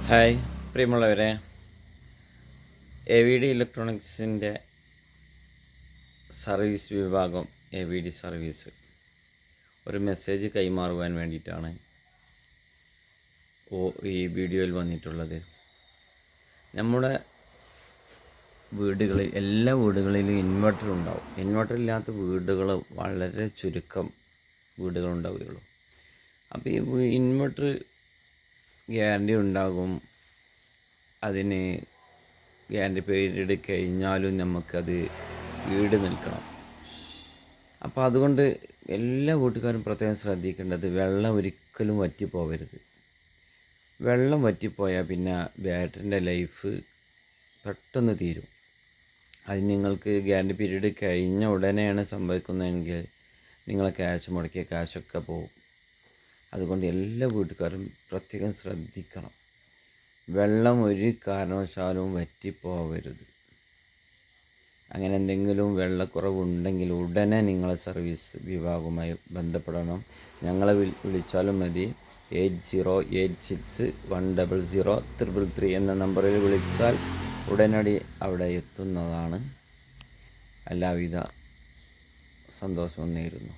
Hi പ്രിയമുള്ളവരെ, AVD ഇലക്ട്രോണിക്സിൻ്റെ service വിഭാഗം AVD service ഒരു മെസ്സേജ് കൈമാറുവാൻ വേണ്ടിയിട്ടാണ് ഈ വീഡിയോയിൽ വന്നിട്ടുള്ളത്. നമ്മുടെ വീടുകളിൽ എല്ലാ വീടുകളിലും ഇൻവെർട്ടർ ഉണ്ടാവും. ഇൻവെർട്ടർ ഇല്ലാത്ത വീടുകൾ വളരെ ചുരുക്കം വീടുകളുണ്ടാവുകയുള്ളൂ. അപ്പോൾ ഈ ഇൻവെർട്ടർ ഗ്യാരണ്ടി ഉണ്ടാകും. അതിന് ഗ്യാരണ്ടി പീരീഡ് കഴിഞ്ഞാലും നമുക്കത് ഈട് നിൽക്കണം. അപ്പോൾ അതുകൊണ്ട് എല്ലാ വീട്ടുകാരും പ്രത്യേകം ശ്രദ്ധിക്കേണ്ടത് വെള്ളം ഒരിക്കലും വറ്റിപ്പോകരുത്. വെള്ളം വറ്റിപ്പോയാൽ പിന്നെ ബാറ്ററിൻ്റെ ലൈഫ് പെട്ടെന്ന് തീരും. അത് നിങ്ങൾക്ക് ഗ്യാരണ്ടി പീരീഡ് കഴിഞ്ഞ ഉടനെയാണ് സംഭവിക്കുന്നതെങ്കിൽ നിങ്ങളെ ക്യാഷ് മുടക്കിയ ക്യാഷൊക്കെ പോകും. അതുകൊണ്ട് എല്ലാ വീട്ടുകാരും പ്രത്യേകം ശ്രദ്ധിക്കണം. വെള്ളം ഒരു കാരണവശാലും വറ്റിപ്പോകരുത്. അങ്ങനെ എന്തെങ്കിലും വെള്ളക്കുറവുണ്ടെങ്കിൽ ഉടനെ നിങ്ങളെ സർവീസ് വിഭാഗവുമായി ബന്ധപ്പെടണം. ഞങ്ങളെ വിളിച്ചാലും മതി. 8086100333 എന്ന നമ്പറിൽ വിളിച്ചാൽ ഉടനടി അവിടെ എത്തുന്നതാണ്. എല്ലാവിധ സന്തോഷവും നേരുന്നു.